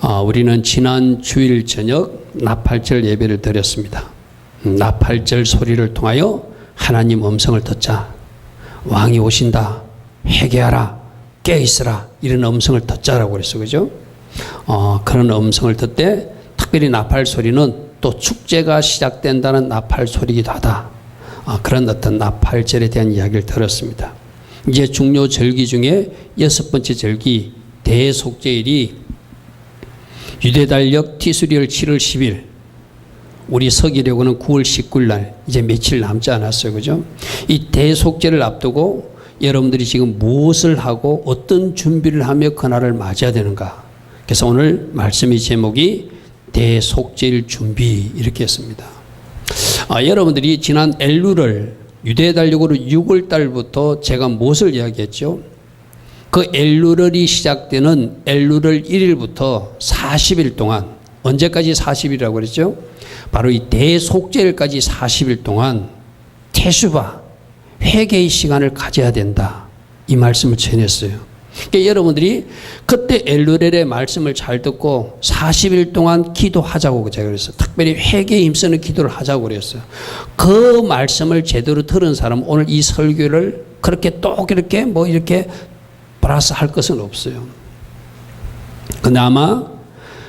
우리는 지난 주일 저녁 나팔절 예배를 드렸습니다. 나팔절 소리를 통하여 하나님 음성을 듣자. 왕이 오신다. 회개하라. 깨어있으라. 이런 음성을 듣자라고 그랬어. 그죠? 그런 음성을 듣되 특별히 나팔 소리는 또 축제가 시작된다는 나팔 소리이기도 하다. 그런 어떤 나팔절에 대한 이야기를 들었습니다. 이제 중요 절기 중에 6번째 절기 대속죄일이 유대달력 티수리얼 7월 10일, 우리 서기력으로는 9월 19일 날, 이제 며칠 남지 않았어요. 그죠? 이 대속죄를 앞두고 여러분들이 지금 무엇을 하고 어떤 준비를 하며 그날을 맞이해야 되는가. 그래서 오늘 말씀의 제목이 대속죄일 준비, 이렇게 했습니다. 여러분들이 지난 엘룰을 유대달력으로 6월 달부터 제가 무엇을 이야기했죠? 그 엘룰이 시작되는 엘룰 1일부터 40일 동안, 언제까지 40일이라고 그랬죠? 바로 이 대속죄일까지 40일 동안 테슈바, 회개의 시간을 가져야 된다. 이 말씀을 전했어요. 그러니까 여러분들이 그때 엘룰의 말씀을 잘 듣고 40일 동안 기도하자고 제가 그랬어요. 특별히 회개에 힘쓰는 기도를 하자고 그랬어요. 그 말씀을 제대로 들은 사람은 오늘 이 설교를 그렇게 또 이렇게 이렇게 플러스 할 것은 없어요. 근데 아마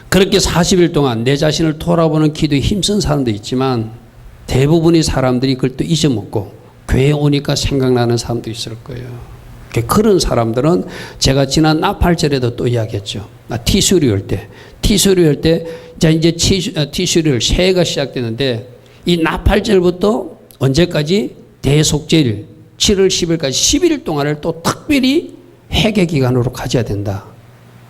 그렇게 40일 동안 내 자신을 돌아보는 기도에 힘쓴 사람도 있지만 대부분의 사람들이 그걸 또 잊어먹고 교회에 오니까 생각나는 사람도 있을 거예요. 그런 사람들은 제가 지난 나팔절에도 또 이야기했죠. 티수리올 때 이제 티수리올 새해가 시작되는데 이 나팔절부터 언제까지? 대속죄일 7월 10일까지 11일 동안을 또 특별히 회개 기간으로 가져야 된다.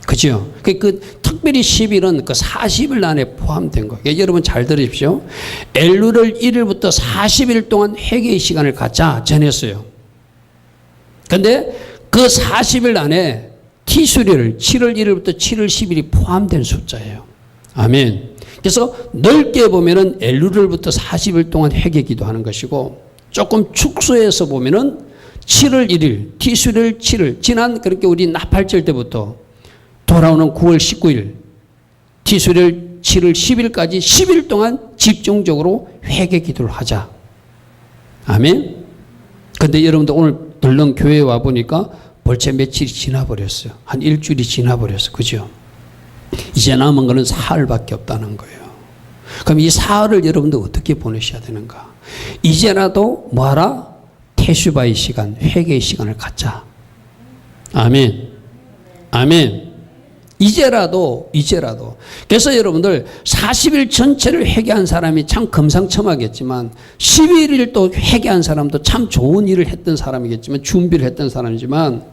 그죠? 그 특별히 10일은 그 40일 안에 포함된 거예요. 여러분 잘 들으십시오. 엘룰 1일부터 40일 동안 회개의 시간을 갖자 전했어요. 근데 그 40일 안에 티수리를 7월 1일부터 7월 10일이 포함된 숫자예요. 아멘. 그래서 넓게 보면은 엘룰부터 40일 동안 회개 기도하는 것이고, 조금 축소해서 보면은 7월 1일, 티수리를 7일, 지난 그렇게 우리 나팔절 때부터 돌아오는 9월 19일, 티수리를 7월 10일까지 10일 동안 집중적으로 회개 기도를 하자. 아멘. 근데 여러분들 오늘 덜렁 교회에 와보니까 벌써 며칠이 지나버렸어요. 한 일주일이 지나버렸어요. 그죠? 이제 남은 거는 사흘밖에 없다는 거예요. 그럼 이 사흘을 여러분들 어떻게 보내셔야 되는가? 이제라도 뭐하라? 테슈바의 시간, 회개의 시간을 갖자. 아멘. 아멘. 이제라도. 그래서 여러분들 40일 전체를 회개한 사람이 참 금상첨화겠지만 11일 또 회개한 사람도 참 좋은 일을 했던 사람이겠지만, 준비를 했던 사람이지만,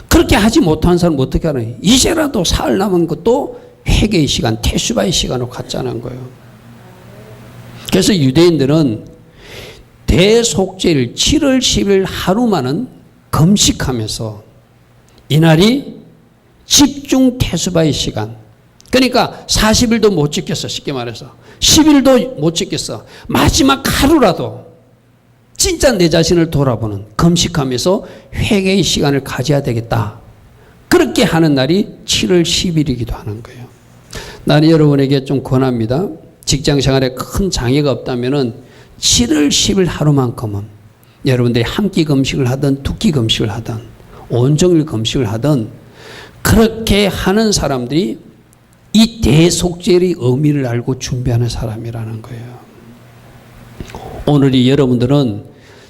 그렇게 하지 못한 사람은 어떻게 하나? 이제라도 사흘 남은 것도 회개의 시간, 테슈바의 시간으로 갖자는 거예요. 그래서 유대인들은 대속죄일 7월 10일 하루만은 금식하면서 이날이 집중 테슈바의 시간. 그러니까 40일도 못 지켰어. 쉽게 말해서 10일도 못 지켰어. 마지막 하루라도 진짜 내 자신을 돌아보는, 금식하면서 회개의 시간을 가져야 되겠다. 그렇게 하는 날이 7월 10일이기도 하는 거예요. 나는 여러분에게 좀 권합니다. 직장생활에 큰 장애가 없다면은 7월 10일 하루만큼은 여러분들이 한 끼 금식을 하든 두 끼 금식을 하든 온종일 금식을 하든 그렇게 하는 사람들이 이 대속죄의 의미를 알고 준비하는 사람이라는 거예요. 오늘이 여러분들은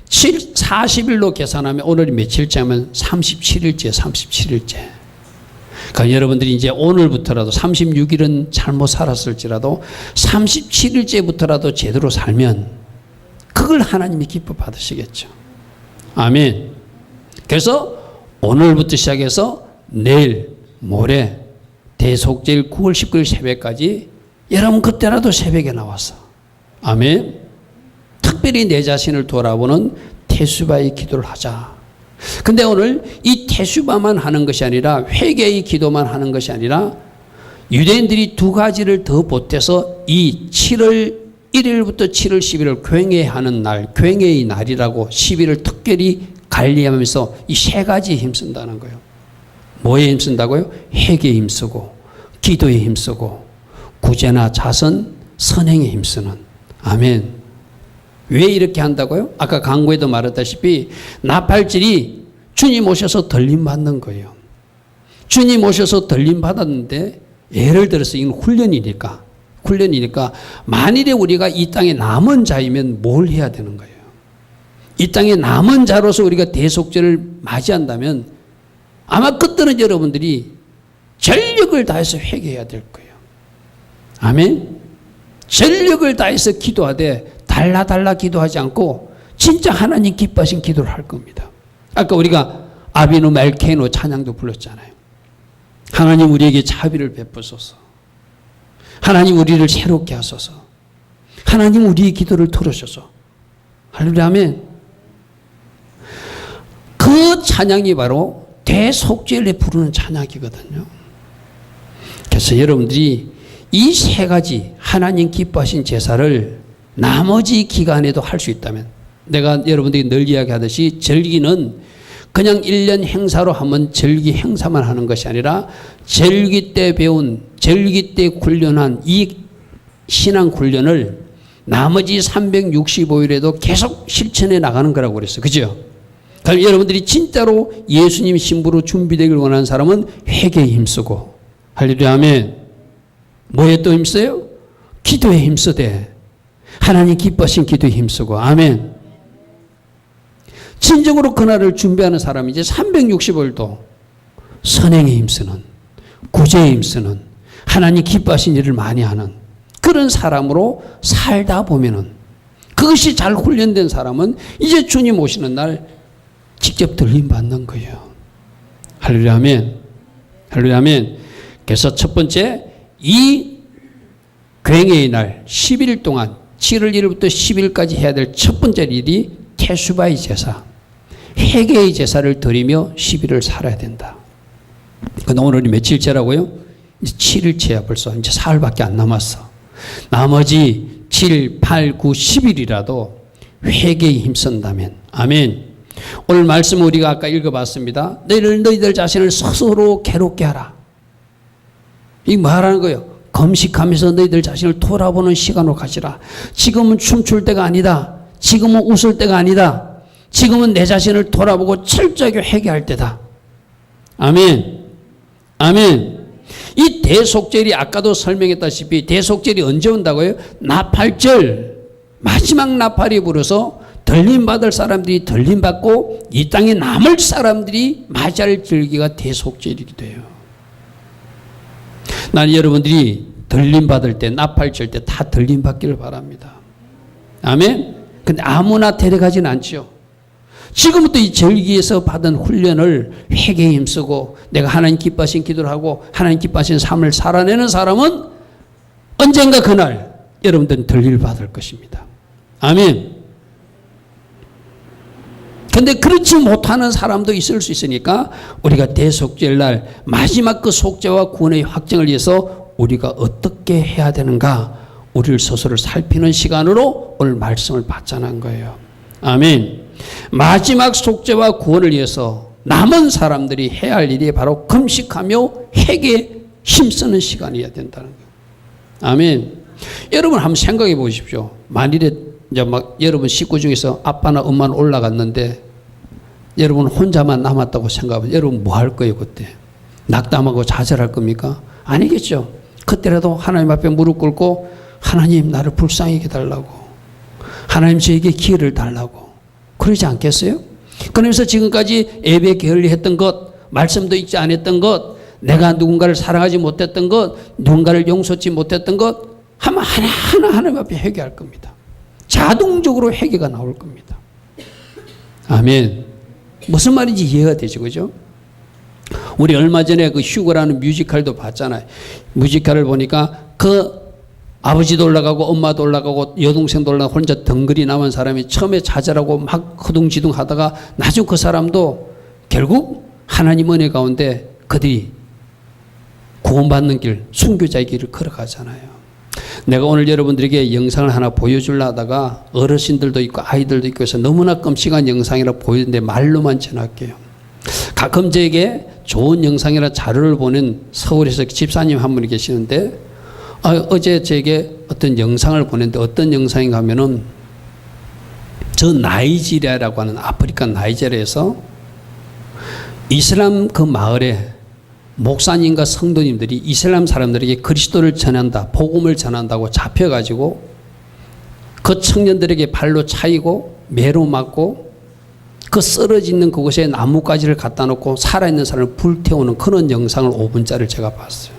40일로 계산하면 오늘이 며칠째면 37일째. 그러니까 여러분들이 이제 오늘부터라도 36일은 잘못 살았을지라도 37일째부터라도 제대로 살면 그걸 하나님이 기뻐 받으시겠죠. 아멘. 그래서 오늘부터 시작해서 내일, 모레, 대속죄일 9월 19일 새벽까지 여러분 그때라도 새벽에 나와서 아멘. 특별히 내 자신을 돌아보는 테슈바의 기도를 하자. 근데 오늘 이 테슈바만 하는 것이 아니라 회개의 기도만 하는 것이 아니라 유대인들이 두 가지를 더 보태서 이 7월 1일부터 7월 10일을 교행하는 날, 교행의 날이라고 10일을 특별히 관리하면서 이 세 가지에 힘쓴다는 거예요. 뭐에 힘쓴다고요? 회개에 힘쓰고, 기도에 힘쓰고 구제나 자선, 선행에 힘쓰는. 아멘. 왜 이렇게 한다고요? 아까 강구에도 말했다시피 나팔질이 주님 오셔서 들림받는 거예요. 주님 오셔서 들림받았는데 예를 들어서 이건 훈련이니까 만일에 우리가 이 땅에 남은 자이면 뭘 해야 되는 거예요? 이 땅에 남은 자로서 우리가 대속죄를 맞이한다면 아마 그때는 여러분들이 전력을 다해서 회개해야 될 거예요. 아멘. 전력을 다해서 기도하되 달라 기도하지 않고 진짜 하나님 기뻐하신 기도를 할 겁니다. 아까 우리가 아비노 멜케노 찬양도 불렀잖아요. 하나님 우리에게 자비를 베푸소서. 하나님 우리를 새롭게 하소서. 하나님 우리의 기도를 들으소서. 할렐루야 아멘. 그 찬양이 바로 대속죄를 부르는 찬양이거든요. 그래서 여러분들이 이 세 가지 하나님 기뻐하신 제사를 나머지 기간에도 할 수 있다면, 내가 여러분들이 늘 이야기하듯이 절기는 그냥 1년 행사로 하면 절기 행사만 하는 것이 아니라 절기 때 배운, 절기 때 훈련한 이 신앙 훈련을 나머지 365일에도 계속 실천해 나가는 거라고 그랬어요. 그죠? 그럼 여러분들이 진짜로 예수님 신부로 준비되길 원하는 사람은 회개에 힘쓰고, 할렐루야 아멘. 뭐에 또 힘써요? 기도에 힘쓰되 하나님 기뻐하신 기도에 힘쓰고. 아멘. 진정으로 그날을 준비하는 사람이 이제 365일도 선행에 힘쓰는, 구제에 힘쓰는, 하나님 기뻐하신 일을 많이 하는 그런 사람으로 살다 보면은, 그것이 잘 훈련된 사람은 이제 주님 오시는 날 직접 들림받는 거예요. 할렐루야 아멘. 할렐루야 아멘. 그래서 첫 번째, 이 굉해의 날 10일 동안 7월 1일부터 10일까지 해야 될 첫 번째 일이 테슈바의 제사, 회개의 제사를 드리며 10일을 살아야 된다. 근데 오늘이 며칠째라고요? 이제 7일째야. 벌써 이제 사흘밖에 안 남았어. 나머지 7, 8, 9, 10일이라도 회개에 힘쓴다면. 아멘. 오늘 말씀 우리가 아까 읽어봤습니다. 너희들 자신을 스스로 괴롭게 하라. 이게 뭐 하라는 거예요? 금식하면서 너희들 자신을 돌아보는 시간으로 가지라. 지금은 춤출 때가 아니다. 지금은 웃을 때가 아니다. 지금은 내 자신을 돌아보고 철저하게 회개할 때다. 아멘. 아멘. 이 대속절이 아까도 설명했다시피 대속절이 언제 온다고요? 나팔절, 마지막 나팔이 불어서 들림받을 사람들이 들림받고 이 땅에 남을 사람들이 맞이할 절기가 대속절이기도 해요. 난 여러분들이 들림받을 때, 나팔절 때 다 들림받기를 바랍니다. 아멘. 근데 아무나 데려가진 않죠. 지금부터 이 절기에서 받은 훈련을 회개에 힘쓰고 내가 하나님 기뻐하신 기도를 하고 하나님 기뻐하신 삶을 살아내는 사람은 언젠가 그날 여러분들은 들릴 받을 것입니다. 아멘. 근데 그렇지 못하는 사람도 있을 수 있으니까 우리가 대속죄일 날 마지막 그 속죄와 구원의 확정을 위해서 우리가 어떻게 해야 되는가, 우리를 스스로 살피는 시간으로 오늘 말씀을 받자는 거예요. 아멘. 마지막 속죄와 구원을 위해서 남은 사람들이 해야 할 일이 바로 금식하며 회개에 힘쓰는 시간이어야 된다는 거예요. 아멘. 여러분 한번 생각해 보십시오. 만일에 이제 막 여러분 식구 중에서 아빠나 엄마는 올라갔는데 여러분 혼자만 남았다고 생각하면 여러분 뭐 할 거예요? 그때 낙담하고 좌절할 겁니까? 아니겠죠. 그때라도 하나님 앞에 무릎 꿇고 하나님 나를 불쌍하게 달라고, 하나님 저에게 기회를 달라고 그러지 않겠어요? 그러면서 지금까지 예배 게을리했던 것, 말씀도 읽지 않았던 것, 내가 누군가를 사랑하지 못했던 것, 누군가를 용서치 못했던 것 하면 하나하나 하나님 앞에 회개할 겁니다. 자동적으로 회개가 나올 겁니다. 아멘. 무슨 말인지 이해가 되죠, 그죠? 우리 얼마 전에 그 휴거라는 뮤지컬도 봤잖아요. 뮤지컬을 보니까 그 아버지도 올라가고 엄마도 올라가고 여동생도 올라가고 혼자 덩그리 남은 사람이 처음에 좌절하고 막 허둥지둥 하다가 나중 그 사람도 결국 하나님 은혜 가운데 그들이 구원받는 길, 순교자의 길을 걸어가잖아요. 내가 오늘 여러분들에게 영상을 하나 보여주려 하다가 어르신들도 있고 아이들도 있고 해서 너무나 끔찍한 영상이라 보이는데 말로만 전할게요. 가끔 저에게 좋은 영상이나 자료를 보낸 서울에서 집사님 한 분이 계시는데 어제 제게 어떤 영상을 보냈는데 어떤 영상인가 하면은 저 나이지리아라고 하는 아프리카 나이지리아에서 이슬람 그 마을에 목사님과 성도님들이 이슬람 사람들에게 그리스도를 전한다, 복음을 전한다고 잡혀가지고 그 청년들에게 발로 차이고 매로 맞고 그 쓰러지는 그곳에 나뭇가지를 갖다 놓고 살아있는 사람을 불태우는 그런 영상을 5분짜리를 제가 봤어요.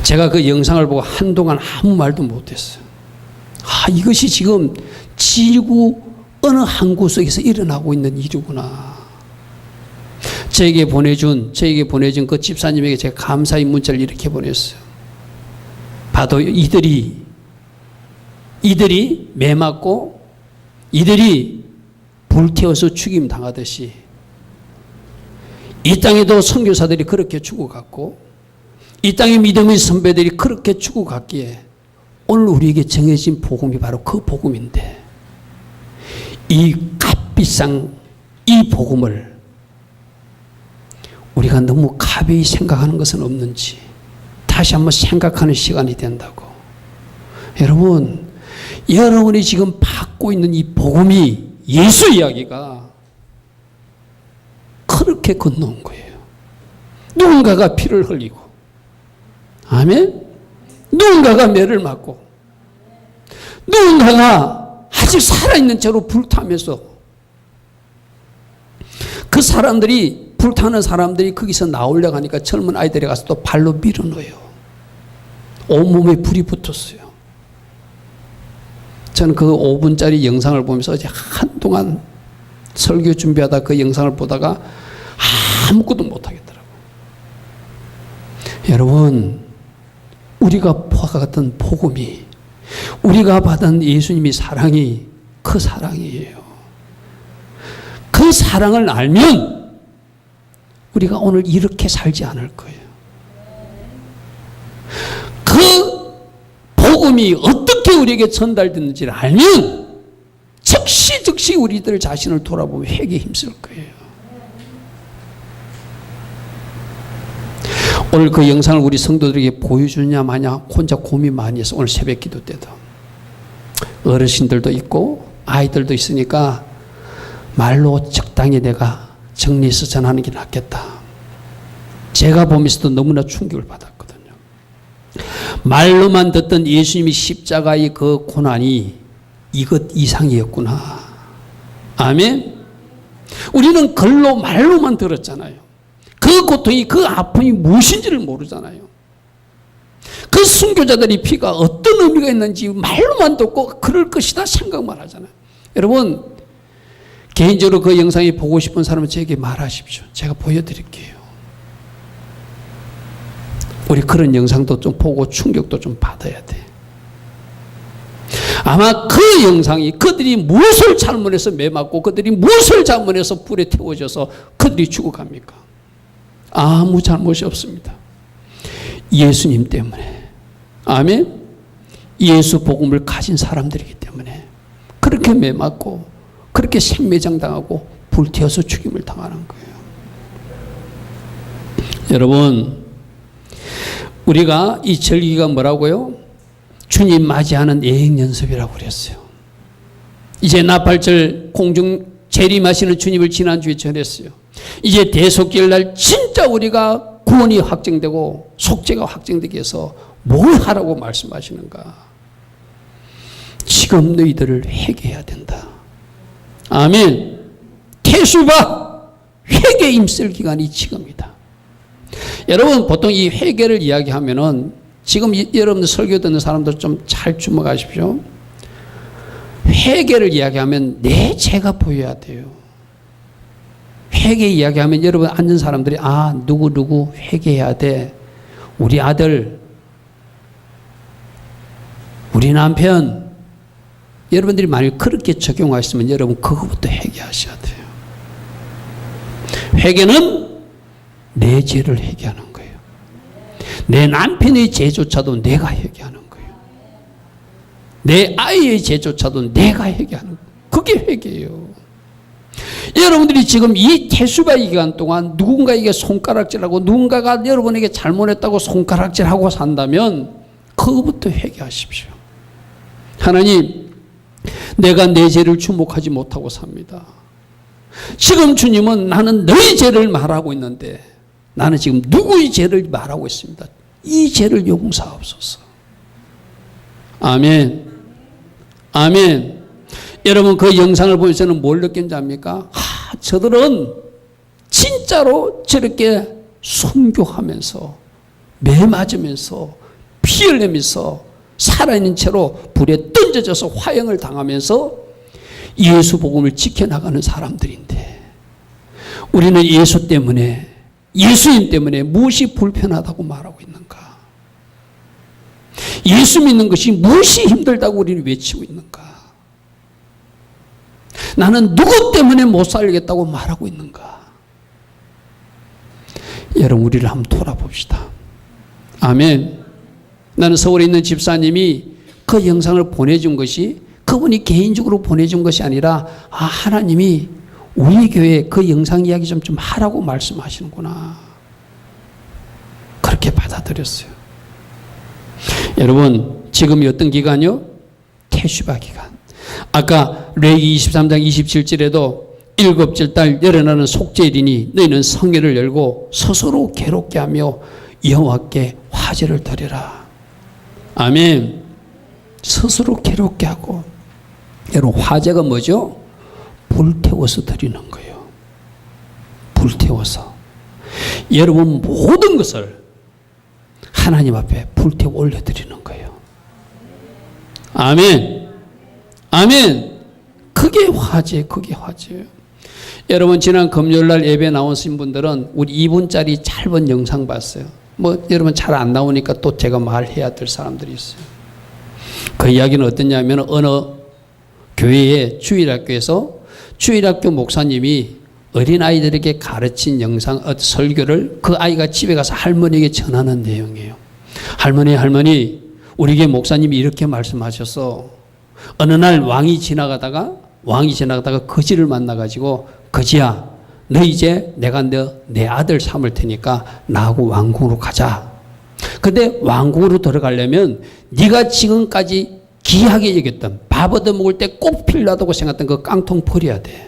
제가 그 영상을 보고 한동안 아무 말도 못했어요. 이것이 지금 지구 어느 한 구석에서 일어나고 있는 일이구나. 저에게 보내준 그 집사님에게 제가 감사의 문자를 이렇게 보냈어요. 봐도 이들이 매 맞고 이들이 불태워서 죽임 당하듯이 이 땅에도 선교사들이 그렇게 죽어갔고 이 땅의 믿음의 선배들이 그렇게 죽어갔기에 오늘 우리에게 정해진 복음이 바로 그 복음인데 이 값비싼 이 복음을 우리가 너무 가벼이 생각하는 것은 없는지 다시 한번 생각하는 시간이 된다고. 여러분이 지금 받고 있는 이 복음이 예수 이야기가 그렇게 건너온 거예요. 누군가가 피를 흘리고 아멘? 누군가가 매를 맞고 누군가가 아직 살아있는 채로 불타면서 그 사람들이 불타는 사람들이 거기서 나오려고 하니까 젊은 아이들이 가서 또 발로 밀어넣어요. 온몸에 불이 붙었어요. 저는 그 5분짜리 영상을 보면서 어제 한동안 설교 준비하다 그 영상을 보다가 아무것도 못하겠더라고요. 여러분, 우리가 받았던 복음이, 우리가 받은 예수님의 사랑이 그 사랑이에요. 그 사랑을 알면 우리가 오늘 이렇게 살지 않을 거예요. 그 복음이 어떻게 우리에게 전달됐는지를 알면 즉시 우리들 자신을 돌아보며 회개에 힘쓸 거예요. 오늘 그 영상을 우리 성도들에게 보여주냐 마냐 혼자 고민 많이 해서 오늘 새벽 기도 때도 어르신들도 있고 아이들도 있으니까 말로 적당히 내가 정리해서 전하는 게 낫겠다. 제가 보면서도 너무나 충격을 받았거든요. 말로만 듣던 예수님이 십자가의 그 고난이 이것 이상이었구나. 아멘. 우리는 글로 말로만 들었잖아요. 그 고통이 그 아픔이 무엇인지를 모르잖아요. 그 순교자들의 피가 어떤 의미가 있는지 말로만 듣고 그럴 것이다 생각만 하잖아요. 여러분 개인적으로 그 영상이 보고 싶은 사람은 저에게 말하십시오. 제가 보여드릴게요. 우리 그런 영상도 좀 보고 충격도 좀 받아야 돼. 아마 그 영상이 그들이 무엇을 잘못해서 매맞고 그들이 무엇을 잘못해서 불에 태워져서 그들이 죽어갑니까? 아무 잘못이 없습니다. 예수님 때문에. 아멘. 예수 복음을 가진 사람들이기 때문에 그렇게 매맞고 그렇게 생매장당하고 불태워서 죽임을 당하는 거예요. 여러분, 우리가 이 절기가 뭐라고요? 주님 맞이하는 예행 연습이라고 그랬어요. 이제 나팔절 공중 재림하시는 주님을 지난주에 전했어요. 이제 대속절 날 진짜 우리가 구원이 확정되고 속죄가 확정되기 위해서 뭘 하라고 말씀하시는가? 지금 너희들을 회개해야 된다. 아멘. 태수바 회개 힘쓸 기간이 지금이다. 여러분 보통 이 회개를 이야기하면은 지금 여러분들 설교 듣는 사람들 좀 잘 주목하십시오. 회개를 이야기하면 내 죄가 보여야 돼요. 회개 이야기하면 여러분 앉은 사람들이 누구 회개해야 돼. 우리 아들, 우리 남편. 여러분들이 만약 그렇게 적용하시면 여러분 그거부터 회개하셔야 돼요. 회개는 내 죄를 회개하는 거예요. 내 남편의 죄조차도 내가 회개하는 거예요. 내 아이의 죄조차도 내가 회개하는 거예요. 그게 회개예요. 여러분들이 지금 이 태수바의 기간 동안 누군가에게 손가락질하고 누군가가 여러분에게 잘못했다고 손가락질하고 산다면 그것부터 회개하십시오. 하나님, 내가 내 죄를 주목하지 못하고 삽니다. 지금 주님은 나는 너의 죄를 말하고 있는데 나는 지금 누구의 죄를 말하고 있습니다. 이 죄를 용서하옵소서. 아멘. 아멘. 여러분 그 영상을 보면서는 뭘 느낀지 압니까? 저들은 진짜로 저렇게 순교하면서 매 맞으면서 피 흘리면서 살아있는 채로 불에 던져져서 화형을 당하면서 예수 복음을 지켜나가는 사람들인데 우리는 예수 때문에 예수님 때문에 무엇이 불편하다고 말하고 있는가? 예수 믿는 것이 무엇이 힘들다고 우리는 외치고 있는가? 나는 누구 때문에 못 살겠다고 말하고 있는가? 여러분 우리를 한번 돌아봅시다. 아멘. 나는 서울에 있는 집사님이 그 영상을 보내준 것이 그분이 개인적으로 보내준 것이 아니라 하나님이 우리 교회에 그 영상 이야기 좀 하라고 말씀하시는구나. 그렇게 받아들였어요. 여러분 지금이 어떤 기간이요? 태슈바 기간. 아까 레위기 23장 27절에도 일곱째 달 열어나는 속죄일이니 너희는 성회를 열고 스스로 괴롭게 하며 여호와께 화제를 드리라. 아멘. 스스로 괴롭게 하고. 여러분 화제가 뭐죠? 불태워서 드리는 거예요. 불태워서. 여러분 모든 것을 하나님 앞에 불태워 올려드리는 거예요. 아멘. 아멘. 그게 화제, 그게 화제예요. 여러분 지난 금요일날 예배 나오신 분들은 우리 2분짜리 짧은 영상 봤어요. 여러분 잘 안 나오니까 또 제가 말해야 될 사람들이 있어요. 그 이야기는 어떠냐면 어느 교회의 주일학교에서 주일학교 목사님이 어린아이들에게 가르친 영상, 설교를 그 아이가 집에 가서 할머니에게 전하는 내용이에요. 할머니, 우리 교회 목사님이 이렇게 말씀하셔서 어느 날 왕이 지나가다가 거지를 만나가지고 거지야, 너 이제 내가 내 아들 삼을 테니까 나하고 왕궁으로 가자. 근데 왕궁으로 들어가려면 네가 지금까지 귀하게 여겼던 밥 얻어먹을 때 꼭 필요하다고 생각했던 그 깡통 버려야 돼.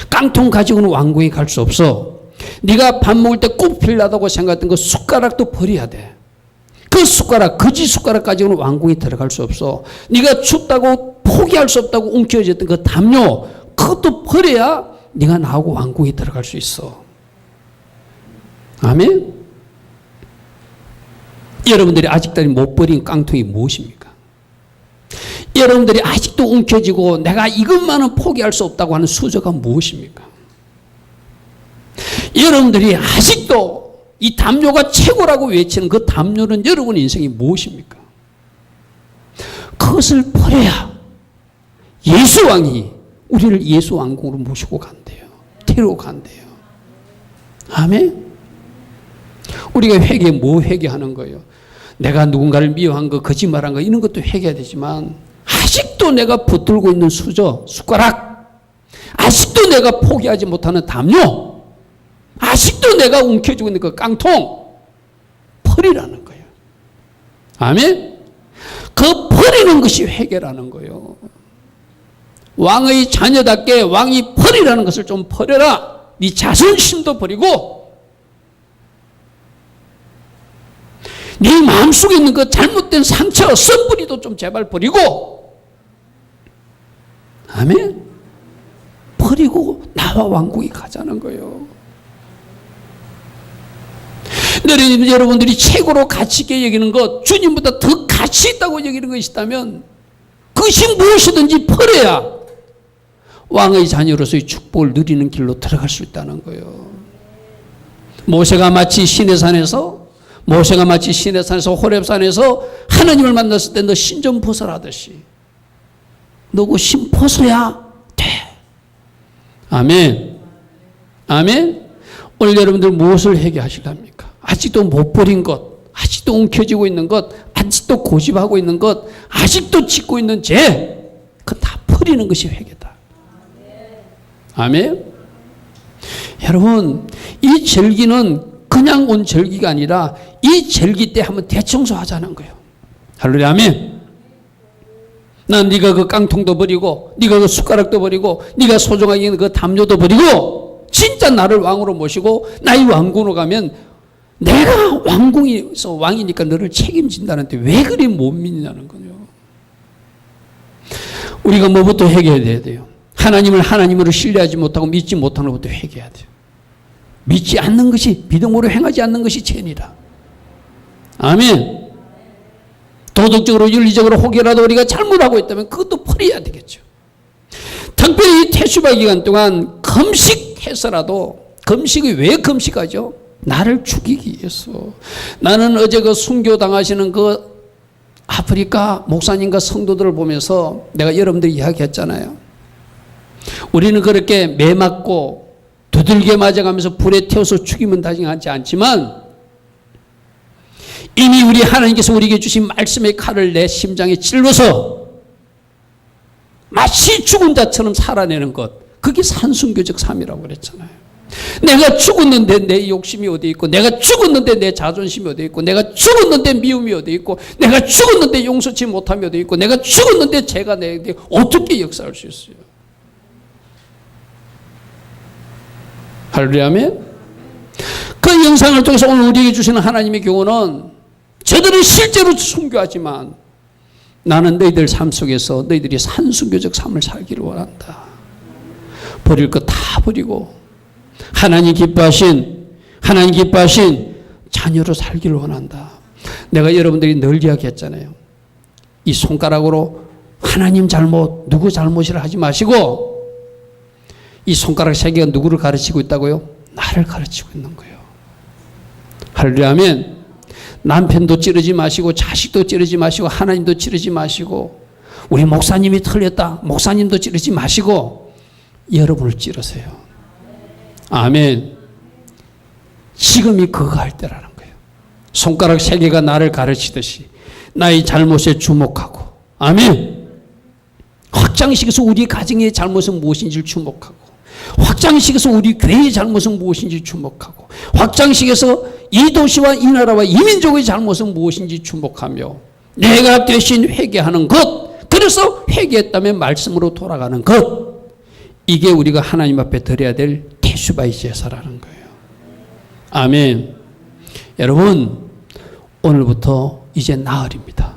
깡통 가지고는 왕궁에 갈 수 없어. 네가 밥 먹을 때 꼭 필요하다고 생각했던 그 숟가락도 버려야 돼. 그 숟가락, 거지 숟가락 가지고는 왕궁에 들어갈 수 없어. 네가 춥다고 포기할 수 없다고 움켜쥐었던 그 담요, 그것도 버려야 네가 나하고 왕궁에 들어갈 수 있어. 아멘? 여러분들이 아직까지 못 버린 깡통이 무엇입니까? 여러분들이 아직도 움켜쥐고 내가 이것만은 포기할 수 없다고 하는 수저가 무엇입니까? 여러분들이 아직도 이 담요가 최고라고 외치는 그 담요는 여러분 인생이 무엇입니까? 그것을 버려야 예수왕이 우리를 예수 왕궁으로 모시고 간대요. 데리고 간대요. 아멘? 우리가 회개 뭐 회개하는 거예요? 내가 누군가를 미워한 거, 거짓말한 거 이런 것도 회개해야 되지만 아직도 내가 붙들고 있는 수저, 숟가락, 아직도 내가 포기하지 못하는 담요, 아직도 내가 움켜쥐고 있는 그 깡통 버리라는 거예요. 아멘? 그 버리는 것이 회개라는 거예요. 왕의 자녀답게 왕이 버리라는 것을 좀 버려라. 네 자존심도 버리고 네 마음속에 있는 그 잘못된 상처, 썸뿌리도 좀 제발 버리고, 아멘? 버리고 나와 왕궁에 가자는 거예요. 여러분들이 최고로 가치 있게 여기는 것, 주님보다 더 가치 있다고 여기는 것이 있다면 그것이 무엇이든지 버려야 왕의 자녀로서의 축복을 누리는 길로 들어갈 수 있다는 거예요. 모세가 마치 시내산에서 호렙산에서 하나님을 만났을 때 너 신 좀 벗어라듯이 너 그 신 벗어야 돼. 아멘. 아멘. 오늘 여러분들 무엇을 회개하실랍니까? 아직도 못 버린 것, 아직도 움켜쥐고 있는 것, 아직도 고집하고 있는 것, 아직도 짓고 있는 죄, 그거 다 버리는 것이 회개다. 아멘. 여러분, 이 절기는 그냥 온 절기가 아니라 이 절기 때 한번 대청소하자는 거예요. 할렐루야, 아멘. 난 네가 그 깡통도 버리고 네가 그 숟가락도 버리고 네가 소중하게 있는 그 담요도 버리고 진짜 나를 왕으로 모시고 나의 왕궁으로 가면 내가 왕궁에서 왕이니까 너를 책임진다는데 왜 그리 못 믿냐는 거예요. 우리가 뭐부터 회개해야 돼요? 하나님을 하나님으로 신뢰하지 못하고 믿지 못하는 것부터 회개해야 돼요. 믿지 않는 것이, 믿음으로 행하지 않는 것이 죄니라. 아멘. 도덕적으로 윤리적으로 혹여라도 우리가 잘못하고 있다면 그것도 버려야 되겠죠. 특별히 이 태수바 기간 동안 금식해서라도, 금식이 왜 금식하죠? 나를 죽이기 위해서. 나는 어제 그 순교 당하시는 그 아프리카 목사님과 성도들을 보면서 내가 여러분들이 이야기했잖아요. 우리는 그렇게 매 맞고 두들겨 맞아가면서 불에 태워서 죽이면 다행하지 않지만 이미 우리 하나님께서 우리에게 주신 말씀의 칼을 내 심장에 찔러서 마치 죽은 자처럼 살아내는 것, 그게 산순교적 삶이라고 그랬잖아요. 내가 죽었는데 내 욕심이 어디 있고, 내가 죽었는데 내 자존심이 어디 있고, 내가 죽었는데 미움이 어디 있고, 내가 죽었는데 용서치 못함이 어디 있고, 내가 죽었는데 죄가 내게 어떻게 역사할 수 있어요? 할렐루야, 아멘. 그 영상을 통해서 오늘 우리에게 주시는 하나님의 교훈은, 저들은 실제로 순교하지만 나는 너희들 삶 속에서 너희들이 산순교적 삶을 살기를 원한다. 버릴 거 다 버리고 하나님 기뻐하신 자녀로 살기를 원한다. 내가 여러분들이 늘 이야기했잖아요. 이 손가락으로 하나님 잘못, 누구 잘못이라 하지 마시고, 이 손가락 세 개가 누구를 가르치고 있다고요? 나를 가르치고 있는 거예요. 할렐루야, 아멘. 남편도 찌르지 마시고, 자식도 찌르지 마시고, 하나님도 찌르지 마시고, 우리 목사님이 틀렸다, 목사님도 찌르지 마시고 여러분을 찌르세요. 아멘. 지금이 그거 할 때라는 거예요. 손가락 세 개가 나를 가르치듯이 나의 잘못에 주목하고, 아멘. 확장식에서 우리 가정의 잘못은 무엇인지를 주목하고, 확장식에서 우리 교회의 잘못은 무엇인지 주목하고, 확장식에서 이 도시와 이 나라와 이 민족의 잘못은 무엇인지 주목하며 내가 대신 회개하는 것, 그래서 회개했다면 말씀으로 돌아가는 것, 이게 우리가 하나님 앞에 드려야 될 태수바의 제사라는 거예요. 아멘. 여러분, 오늘부터 이제 나흘입니다.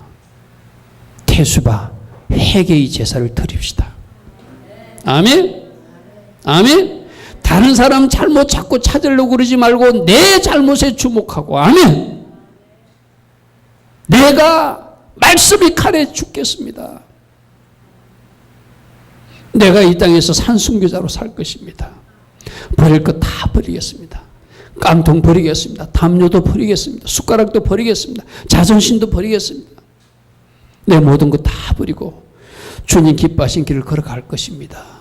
태수바 회개의 제사를 드립시다. 아멘. 아멘. 다른 사람 잘못 자꾸 찾으려고 그러지 말고 내 잘못에 주목하고, 아멘. 내가 말씀의 칼에 죽겠습니다. 내가 이 땅에서 산순교자로 살 것입니다. 버릴 거 다 버리겠습니다. 깡통 버리겠습니다. 담요도 버리겠습니다. 숟가락도 버리겠습니다. 자존심도 버리겠습니다. 내 모든 거 다 버리고 주님 기뻐하신 길을 걸어갈 것입니다.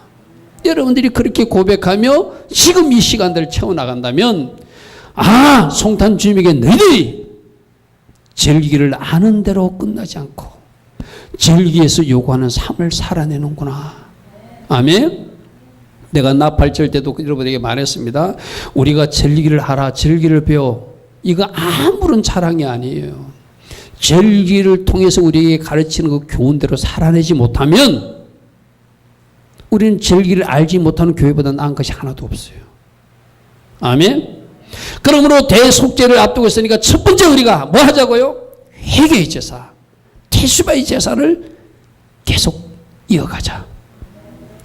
여러분들이 그렇게 고백하며 지금 이 시간들을 채워나간다면, 아, 송탄 주님에게 너희들이 절기를 아는 대로 끝나지 않고 절기에서 요구하는 삶을 살아내는구나. 아멘. 내가 나팔절 때도 여러분에게 말했습니다. 우리가 절기를 하라, 절기를 배워, 이거 아무런 자랑이 아니에요. 절기를 통해서 우리에게 가르치는 그 교훈대로 살아내지 못하면 우리는 절기를 알지 못하는 교회보다 나은 것이 하나도 없어요. 아멘. 그러므로 대속죄를 앞두고 있으니까 첫 번째 우리가 뭐 하자고요? 회개의 제사, 태수바의 제사를 계속 이어가자.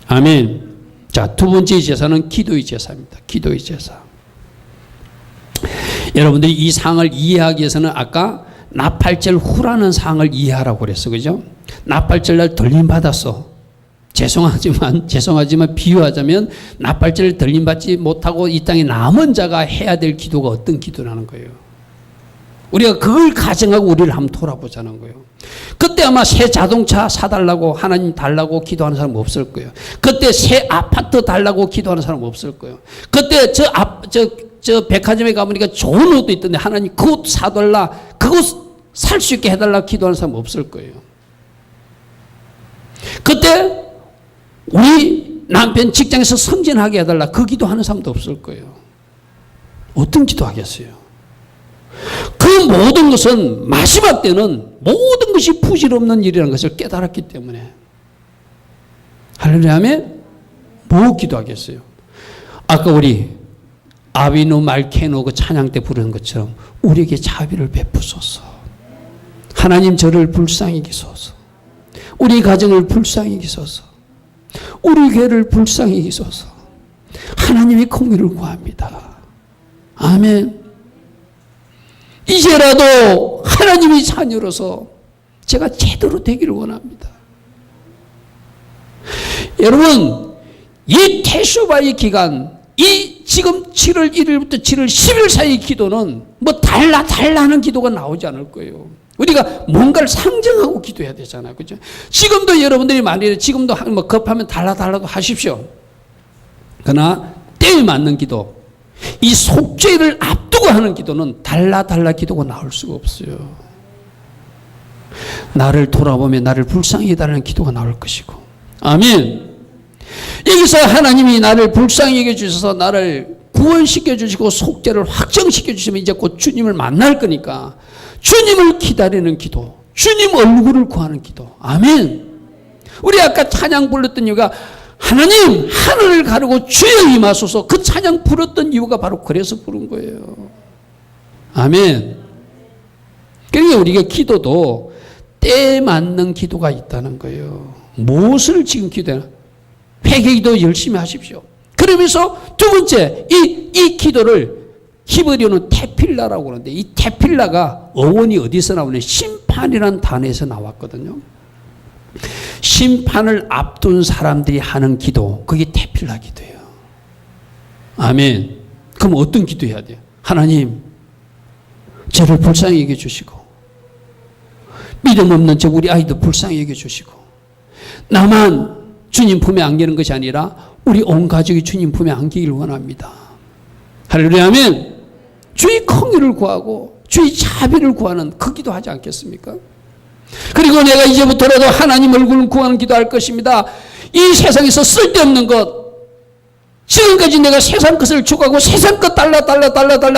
아멘. 자, 두 번째 제사는 기도의 제사입니다. 기도의 제사. 여러분들이 이 상을 이해하기 위해서는 아까 나팔절 후라는 상을 이해하라고 그랬어. 그죠? 나팔절 날 들림 받았어. 죄송하지만 비유하자면 나팔절을 들림받지 못하고 이 땅에 남은 자가 해야 될 기도가 어떤 기도라는 거예요. 우리가 그걸 가정하고 우리를 한번 돌아보자는 거예요. 그때 아마 새 자동차 사달라고 하나님 달라고 기도하는 사람 없을 거예요. 그때 새 아파트 달라고 기도하는 사람 없을 거예요. 그때 저 백화점에 가보니까 좋은 옷도 있던데 하나님 그 옷 사달라, 그것 살 수 있게 해달라 기도하는 사람 없을 거예요. 그때 우리 남편 직장에서 승진하게 해달라. 그 기도하는 사람도 없을 거예요. 어떤 기도하겠어요? 그 모든 것은 마지막 때는 모든 것이 부질없는 일이라는 것을 깨달았기 때문에. 할렐루야 하면 뭐 기도하겠어요? 아까 우리 아비누 말케노 그 찬양 때 부르는 것처럼 우리에게 자비를 베푸소서. 하나님 저를 불쌍히 여기소서. 우리 가정을 불쌍히 여기소서. 우리 교회를 불쌍히 여기소서. 하나님의 공의를 구합니다. 아멘. 이제라도 하나님의 자녀로서 제가 제대로 되기를 원합니다. 여러분, 이 태수바의 기간, 이 지금 7월 1일부터 7월 10일 사이 기도는 뭐 달라 하는 기도가 나오지 않을 거예요. 우리가 뭔가를 상정하고 기도해야 되잖아요. 그죠? 지금도 여러분들이 만일에 지금도 뭐 급하면 달라도 하십시오. 그러나 때에 맞는 기도, 이 속죄를 앞두고 하는 기도는 달라 기도가 나올 수가 없어요. 나를 돌아보며 나를 불쌍히 해달라는 기도가 나올 것이고. 아멘. 여기서 하나님이 나를 불쌍히 여겨주셔서 나를 구원시켜 주시고 속죄를 확정시켜 주시면 이제 곧 주님을 만날 거니까 주님을 기다리는 기도, 주님 얼굴을 구하는 기도. 아멘. 우리 아까 찬양 불렀던 이유가 하나님 하늘을 가르고 주여 임하소서, 그 찬양 불렀던 이유가 바로 그래서 부른 거예요. 아멘. 그러니까 우리가 기도도 때에 맞는 기도가 있다는 거예요. 무엇을 지금 기도해나? 회개기도 열심히 하십시오. 그러면서 두 번째, 이 기도를 히브리어는 테필라라고 그러는데, 이 테필라가 어원이 어디서 나오냐? 심판이라는 단어에서 나왔거든요. 심판을 앞둔 사람들이 하는 기도, 그게 테필라 기도예요. 아멘. 그럼 어떤 기도 해야 돼요? 하나님, 저를 불쌍히 여겨주시고, 믿음 없는 저 우리 아이도 불쌍히 여겨주시고, 나만 주님 품에 안기는 것이 아니라 우리 온 가족이 주님 품에 안기기를 원합니다. 할렐루야 아멘. 주의 공의를 구하고 주의 자비를 구하는 그 기도 하지 않겠습니까? 그리고 내가 이제부터라도 하나님 얼굴을 구하는 기도할 것입니다. 이 세상에서 쓸데없는 것, 지금까지 내가 세상 것을 추구하고 세상 것 달라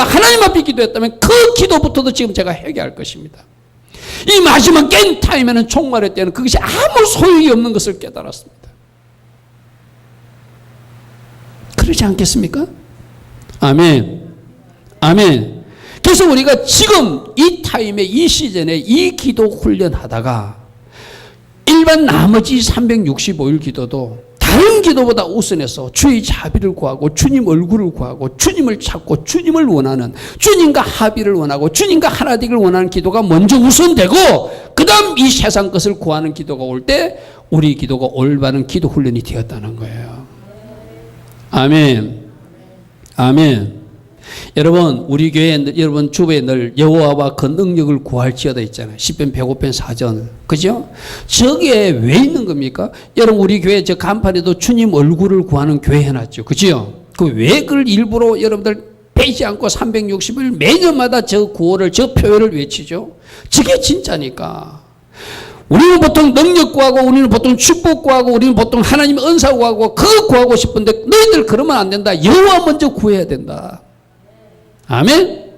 하나님 앞에 기도했다면 그 기도부터도 지금 제가 회개할 것입니다. 이 마지막 깬 타임에는 종말의 때는 그것이 아무 소용이 없는 것을 깨달았습니다. 그러지 않겠습니까? 아멘. 아멘. 그래서 우리가 지금 이 타임에, 이 시즌에 이 기도 훈련하다가 일반 나머지 365일 기도도 다른 기도보다 우선해서 주의 자비를 구하고 주님 얼굴을 구하고 주님을 찾고 주님을 원하는, 주님과 합의를 원하고 주님과 하나 되기를 원하는 기도가 먼저 우선되고 그 다음 이 세상 것을 구하는 기도가 올 때 우리 기도가 올바른 기도 훈련이 되었다는 거예요. 아멘. 아멘. 여러분, 우리 교회, 여러분 주변에 늘 여호와와 그 능력을 구할지어다 있잖아요. 시편 105편 4절. 그죠? 저게 왜 있는 겁니까? 여러분, 우리 교회 저 간판에도 주님 얼굴을 구하는 교회 해놨죠. 그죠? 그 왜 그걸 일부러 여러분들 빼지 않고 360일 매년마다 저 구호를, 저 표현을 외치죠? 저게 진짜니까. 우리는 보통 능력 구하고, 우리는 보통 축복 구하고, 우리는 보통 하나님 은사 구하고, 그거 구하고 싶은데 너희들 그러면 안 된다. 여호와 먼저 구해야 된다. 아멘.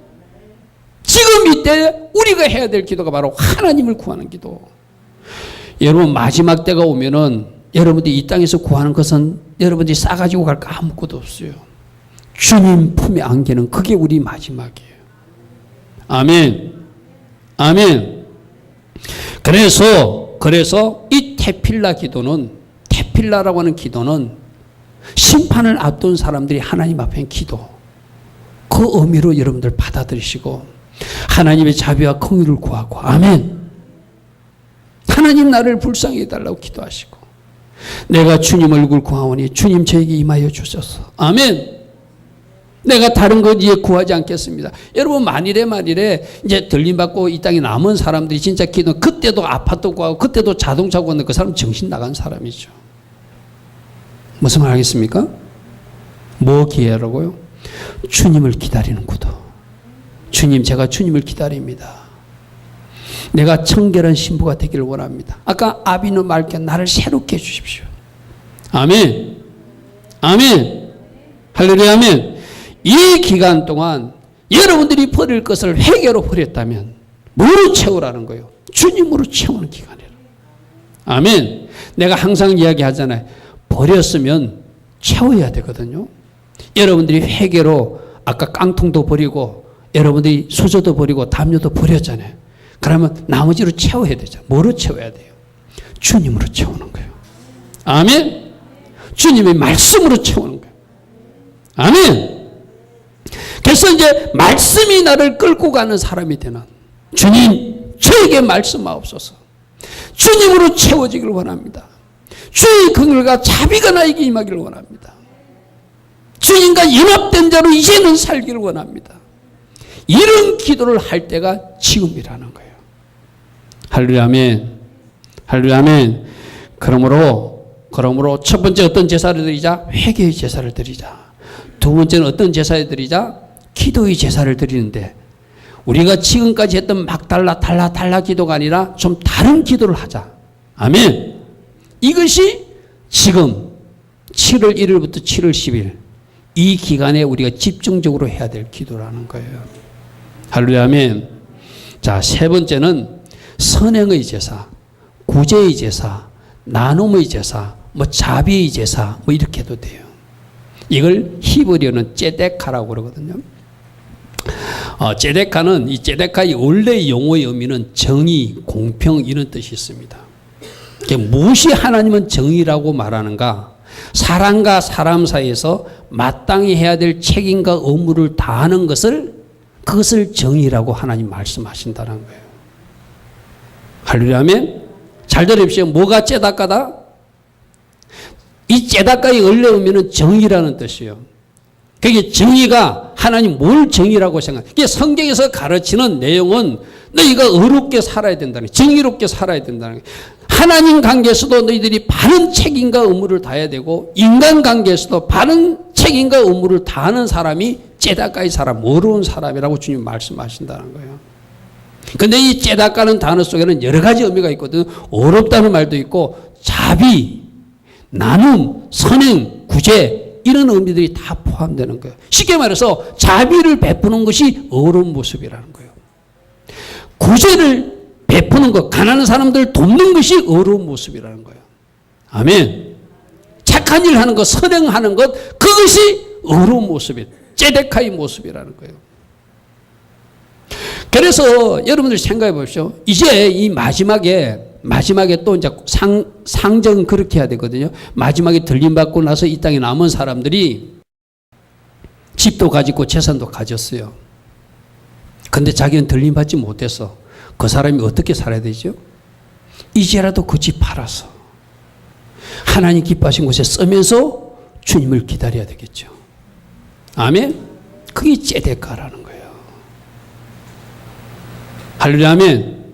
지금 이때 우리가 해야 될 기도가 바로 하나님을 구하는 기도. 여러분, 마지막 때가 오면은 여러분들이 이 땅에서 구하는 것은 여러분들이 싸가지고 갈 거 아무것도 없어요. 주님 품에 안기는 그게 우리 마지막이에요. 아멘. 아멘. 그래서 이 테필라 기도는, 테필라라고 하는 기도는 심판을 앞둔 사람들이 하나님 앞에 기도, 그 의미로 여러분들 받아들이시고 하나님의 자비와 공의를 구하고, 아멘. 하나님 나를 불쌍히 해달라고 기도하시고, 내가 주님 얼굴 구하오니 주님 저에게 임하여 주소서. 아멘. 내가 다른 것 이제 구하지 않겠습니다. 여러분, 만일에 이제 들림받고 이 땅에 남은 사람들이 진짜 기도, 그때도 아파트 구하고 그때도 자동차 구하는 그 사람 정신 나간 사람이죠. 무슨 말 하겠습니까? 뭐 기회라고요? 주님을 기다리는 구도. 주님, 제가 주님을 기다립니다. 내가 청결한 신부가 되기를 원합니다. 아까 아비는 말께 나를 새롭게 해주십시오. 아멘. 아멘. 할렐루야, 아멘. 이 기간 동안 여러분들이 버릴 것을 회개로 버렸다면 뭐로 채우라는 거예요? 주님으로 채우는 기간이라. 아멘. 내가 항상 이야기하잖아요. 버렸으면 채워야 되거든요. 여러분들이 회개로 아까 깡통도 버리고 여러분들이 수저도 버리고 담요도 버렸잖아요. 그러면 나머지로 채워야 되죠. 뭐로 채워야 돼요? 주님으로 채우는 거예요. 아멘. 주님의 말씀으로 채우는 거예요. 아멘. 그래서 이제 말씀이 나를 끌고 가는 사람이 되는, 주님 저에게 말씀하옵소서. 주님으로 채워지길 원합니다. 주의 긍휼과 자비가 나에게 임하기를 원합니다. 주님과 연합된 자로 이제는 살기를 원합니다. 이런 기도를 할 때가 지금이라는 거예요. 할렐루야, 아멘. 할렐루야, 아멘. 그러므로 첫 번째 어떤 제사를 드리자? 회개의 제사를 드리자. 두 번째는 어떤 제사를 드리자? 기도의 제사를 드리는데, 우리가 지금까지 했던 막 달라 기도가 아니라 좀 다른 기도를 하자. 아멘. 이것이 지금 7월 1일부터 7월 10일 이 기간에 우리가 집중적으로 해야 될 기도라는 거예요. 할렐루야, 아멘. 자, 세 번째는 선행의 제사, 구제의 제사, 나눔의 제사, 자비의 제사, 이렇게 해도 돼요. 이걸 히브리어는 ጼ데카라고 그러거든요. ጼ데카는, 이 ጼ데카의 원래 용어의 의미는 정의, 공평 이런 뜻이 있습니다. 무엇이 하나님은 정의라고 말하는가? 사람과 사람 사이에서 마땅히 해야 될 책임과 의무를 다하는 그것을 정의라고 하나님 말씀하신다는 거예요. 할렐루야, 아멘. 잘 들으십시오. 뭐가 ጼ다까다? 이 ጼ다까의 원래 의미는 정의라는 뜻이에요. 그게 정의가 하나님 뭘 정의라고 생각해? 이게 성경에서 가르치는 내용은 너희가 의롭게 살아야 된다는 거예요. 정의롭게 살아야 된다는 거예요. 하나님 관계에서도 너희들이 바른 책임과 의무를 다해야 되고, 인간 관계에서도 바른 책임과 의무를 다하는 사람이 ጼ다까의 사람, 어려운 사람이라고 주님 말씀하신다는 거예요. 근데 이 ጼ다까는 단어 속에는 여러 가지 의미가 있거든요. 어렵다는 말도 있고, 자비, 나눔, 선행, 구제 이런 의미들이 다 포함되는 거예요. 쉽게 말해서 자비를 베푸는 것이 어려운 모습이라는 거예요. 구제를 베푸는 것, 가난한 사람들 돕는 것이 어려운 모습이라는 거예요. 아멘. 착한 일 하는 것, 선행하는 것, 그것이 어려운 모습이에요. ጼ데카의 모습이라는 거예요. 그래서 여러분들 생각해 보십시오. 이제 이 마지막에 또 이제 상정 그렇게 해야 되거든요. 마지막에 들림받고 나서 이 땅에 남은 사람들이 집도 가지고 재산도 가졌어요. 근데 자기는 들림받지 못했어. 그 사람이 어떻게 살아야 되죠? 이제라도 그 집 팔아서 하나님 기뻐하신 곳에 쓰면서 주님을 기다려야 되겠죠. 아멘? 그게 ጼ데카라는 거예요. 할렐루야, 아멘.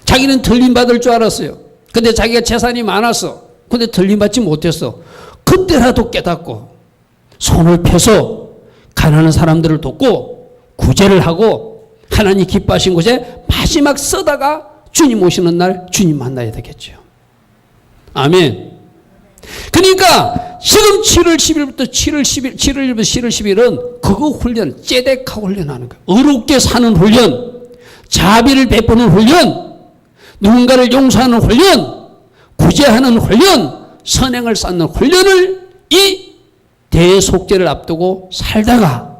자기는 들림받을 줄 알았어요. 근데 자기가 재산이 많았어. 근데 들림받지 못했어. 그때라도 깨닫고 손을 펴서 가난한 사람들을 돕고 구제를 하고 하나님 기뻐하신 곳에 마지막 쓰다가 주님 오시는 날 주님 만나야 되겠죠. 아멘. 그러니까 지금 7월 10일부터 7월 10일은 그거 훈련, ጼ데카 훈련하는 거예요. 어렵게 사는 훈련, 자비를 베푸는 훈련, 누군가를 용서하는 훈련, 구제하는 훈련, 선행을 쌓는 훈련을 이 대속죄를 앞두고 살다가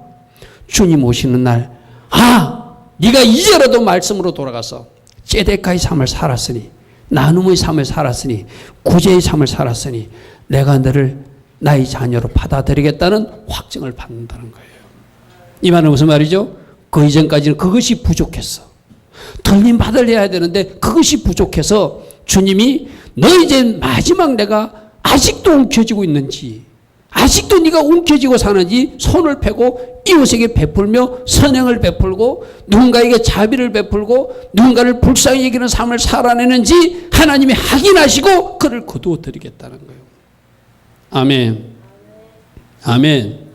주님 오시는 날, 네가 이제라도 말씀으로 돌아가서 ጼ데카의 삶을 살았으니, 나눔의 삶을 살았으니, 구제의 삶을 살았으니 내가 너를 나의 자녀로 받아들이겠다는 확증을 받는다는 거예요. 이 말은 무슨 말이죠? 그 이전까지는 그것이 부족했어. 들림 받으려야 되는데 그것이 부족해서 주님이 너 이제 마지막 내가 아직도 움켜쥐고 있는지, 아직도 네가 움켜쥐고 사는지 손을 펴고 이웃에게 베풀며 선행을 베풀고 누군가에게 자비를 베풀고 누군가를 불쌍히 여기는 삶을 살아내는지 하나님이 확인하시고 그를 거두어 드리겠다는 거예요. 아멘. 아멘.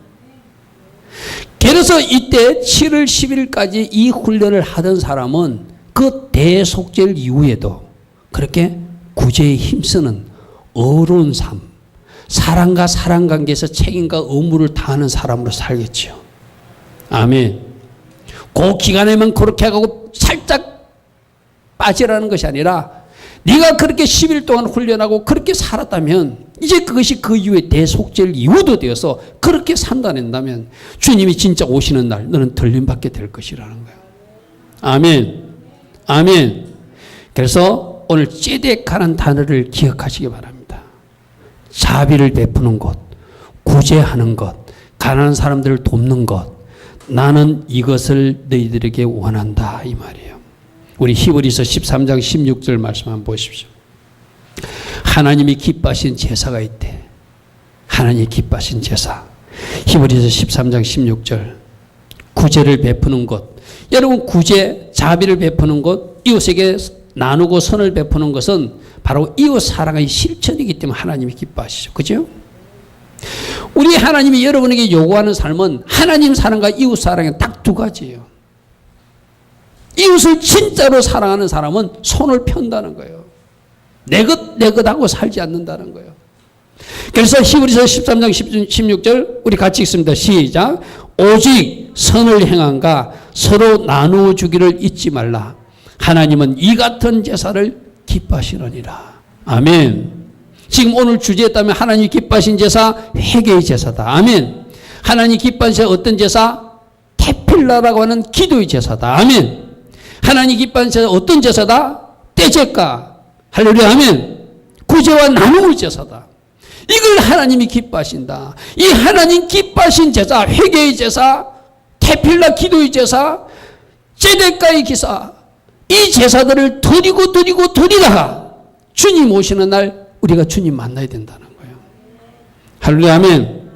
그래서 이때 7월 10일까지 이 훈련을 하던 사람은 그 대속죄 이후에도 그렇게 구제에 힘쓰는 어려운 삶, 사랑과 사랑 관계에서 책임과 의무를 다하는 사람으로 살겠지요. 아멘. 그 기간에만 그렇게 하고 살짝 빠지라는 것이 아니라 네가 그렇게 10일 동안 훈련하고 그렇게 살았다면 이제 그것이 그 이후에 대속죄를 이유도 되어서 그렇게 산다낸다면 주님이 진짜 오시는 날 너는 들림받게 될 것이라는 거예요. 아멘. 아멘. 그래서 오늘 찌덱하는 단어를 기억하시기 바랍니다. 자비를 베푸는 것, 구제하는 것, 가난한 사람들을 돕는 것, 나는 이것을 너희들에게 원한다 이 말이에요. 우리 히브리서 13장 16절 말씀 한번 보십시오. 하나님이 기뻐하신 제사가 있대. 하나님이 기뻐하신 제사. 히브리서 13장 16절. 구제를 베푸는 것. 여러분 구제, 자비를 베푸는 것, 이웃에게 나누고 선을 베푸는 것은 바로 이웃 사랑의 실천이기 때문에 하나님이 기뻐하시죠. 그죠? 우리 하나님이 여러분에게 요구하는 삶은 하나님 사랑과 이웃 사랑의 딱 두 가지예요. 이웃을 진짜로 사랑하는 사람은 손을 편다는 거예요. 내 것 하고 살지 않는다는 거예요. 그래서 히브리서 13장 16절 우리 같이 읽습니다. 시작. 오직 선을 행한가 서로 나누어 주기를 잊지 말라. 하나님은 이 같은 제사를 기뻐하시느니라. 아멘. 지금 오늘 주제에 따르면 하나님이 기뻐하신 제사 회개의 제사다. 아멘. 하나님이 기뻐하신 제사 어떤 제사? 테필라라고 하는 기도의 제사다. 아멘. 하나님이 기뻐하신 제사 어떤 제사다? 떼제가. 할렐루야. 아멘. 구제와 나눔의 제사다. 이걸 하나님이 기뻐하신다. 이 하나님 기뻐하신 제사, 회개의 제사, 테필라 기도의 제사, 제데카의 기사, 이 제사들을 드리다가 주님 오시는 날 우리가 주님 만나야 된다는 거예요. 할렐루야. 아멘.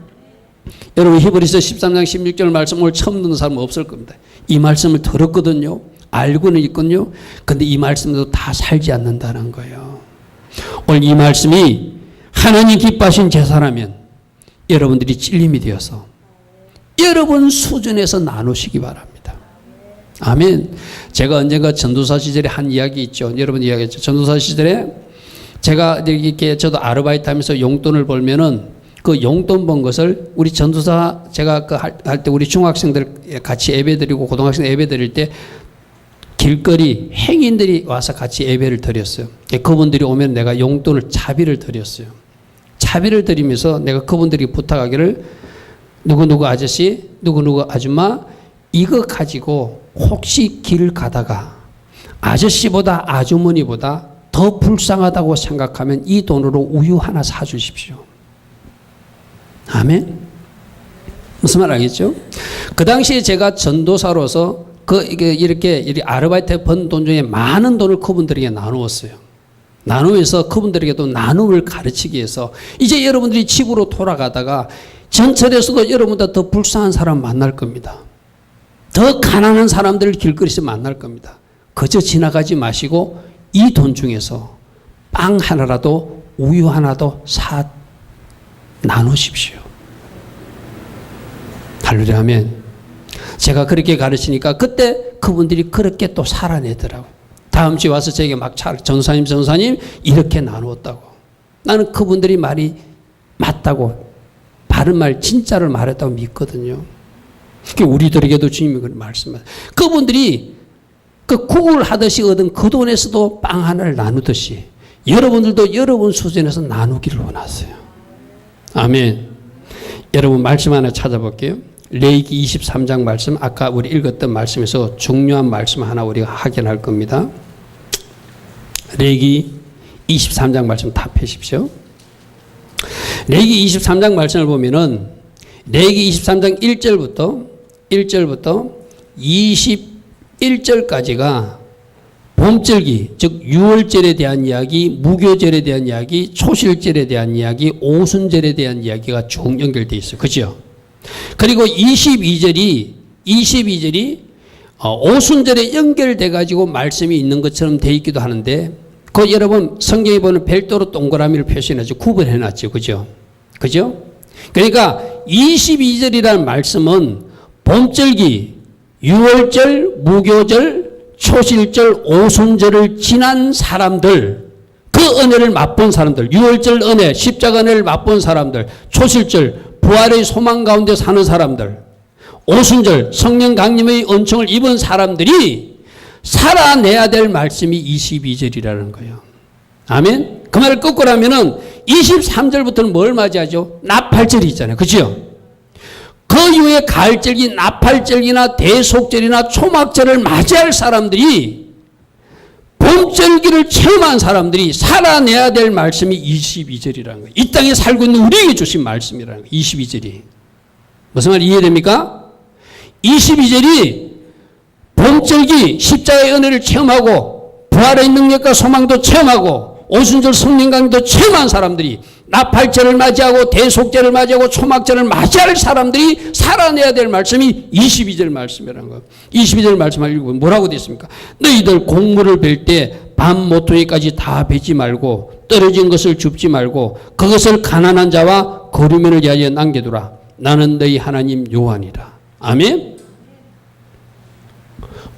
여러분 히브리서 13장 16절 말씀 오늘 처음 듣는 사람은 없을 겁니다. 이 말씀을 들었거든요. 알고는 있거든요. 근데 이 말씀도 다 살지 않는다는 거예요. 오늘 이 말씀이 하나님 기뻐하신 제사라면 여러분들이 찔림이 되어서 여러분 수준에서 나누시기 바랍니다. 아멘. 제가 언젠가 전도사 시절에 한 이야기 있죠. 여러분 이야기했죠. 전도사 시절에 제가 이렇게 저도 아르바이트 하면서 용돈을 벌면은 그 용돈 번 것을 우리 전도사 제가 그 할 때 우리 중학생들 같이 예배 드리고 고등학생 예배 드릴 때 길거리 행인들이 와서 같이 예배를 드렸어요. 그분들이 오면 내가 용돈을 자비를 드렸어요. 자비를 드리면서 내가 그분들이 부탁하기를 누구누구 아저씨, 누구누구 아줌마 이거 가지고 혹시 길 가다가 아저씨보다 아주머니보다 더 불쌍하다고 생각하면 이 돈으로 우유 하나 사주십시오. 아멘. 무슨 말 알겠죠? 그 당시에 제가 전도사로서 이렇게 아르바이트 번 돈 중에 많은 돈을 그분들에게 나누었어요. 나누면서 그분들에게도 나눔을 가르치기 위해서 이제 여러분들이 집으로 돌아가다가 전철에서도 여러분보다 더 불쌍한 사람 만날 겁니다. 더 가난한 사람들을 길거리에서 만날 겁니다. 그저 지나가지 마시고 이 돈 중에서 빵 하나라도 우유 하나도 나누십시오. 할렐루야. 아멘. 제가 그렇게 가르치니까 그때 그분들이 그렇게 또 살아내더라고요. 다음 주에 와서 저에게 막 전사님 이렇게 나누었다고. 나는 그분들이 말이 맞다고 바른 말 진짜를 말했다고 믿거든요. 우리들에게도 주님이 그런 말씀을 그분들이 그 구걸 하듯이 얻은 그 돈에서도 빵 하나를 나누듯이 여러분들도 여러분 수준에서 나누기를 원하세요. 아멘. 여러분 말씀 하나 찾아볼게요. 레위기 23장 말씀 아까 우리 읽었던 말씀에서 중요한 말씀 하나 우리가 확인할 겁니다. 레위기 23장 말씀 다 펴십시오. 레위기 23장 말씀을 보면은 레위기 23장 1절부터 21절까지가 봄절기 즉 유월절에 대한 이야기, 무교절에 대한 이야기, 초실절에 대한 이야기, 오순절에 대한 이야기가 쭉 연결되어 있어요. 그죠? 그리고 22절이 오순절에 연결돼 가지고 말씀이 있는 것처럼 되어 있기도 하는데 그 여러분 성경에 보면 별도로 동그라미를 표시해놨죠. 구분해놨죠. 그죠? 그죠? 그러니까 22절이라는 말씀은 봄절기, 유월절, 무교절, 초실절, 오순절을 지난 사람들 그 은혜를 맛본 사람들, 유월절 은혜, 십자가 은혜를 맛본 사람들, 초실절, 부활의 소망 가운데 사는 사람들, 오순절, 성령 강림의 은총을 입은 사람들이 살아내야 될 말씀이 22절이라는 거예요. 아멘? 그 말을 거꾸로 하면은 23절부터는 뭘 맞이하죠? 나팔절이 있잖아요. 그죠? 그 이후에 가을절기, 나팔절기나 대속절이나 초막절을 맞이할 사람들이, 봄절기를 체험한 사람들이 살아내야 될 말씀이 22절이라는 거예요. 이 땅에 살고 있는 우리에게 주신 말씀이라는 거예요. 22절이. 무슨 말 이해됩니까? 22절이 봄절기 십자가의 은혜를 체험하고 부활의 능력과 소망도 체험하고 오순절 성령 강림도 체험한 사람들이, 나팔절을 맞이하고 대속절을 맞이하고 초막절을 맞이할 사람들이 살아내야 될 말씀이 22절 말씀이라는 거예요. 22절 말씀을 읽으면 뭐라고 되어 있습니까? 너희들 곡물을 벨 때 밤 모퉁이까지 다 베지 말고 떨어진 것을 줍지 말고 그것을 가난한 자와 거류민을 위하여 남겨두라. 나는 너희 하나님 여호와니라. 아멘.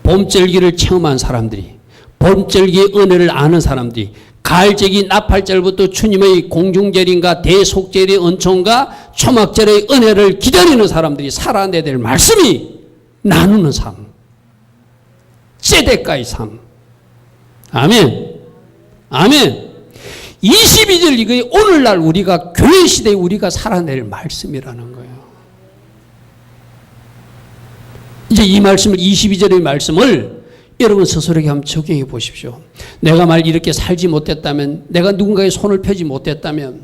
봄절기를 체험한 사람들이, 봄절기의 은혜를 아는 사람들이, 가을절기 나팔절부터 주님의 공중절인가 대속절의 은총과 초막절의 은혜를 기다리는 사람들이 살아내야 될 말씀이 나누는 삶, ጼ데까의 삶. 아멘. 아멘. 22절 이거 오늘날 우리가 교회 시대에 우리가 살아낼 말씀이라는 거예요. 이제 이 말씀을, 22절의 말씀을 여러분 스스로에게 한번 적용해 보십시오. 내가 말 이렇게 살지 못했다면, 내가 누군가의 손을 펴지 못했다면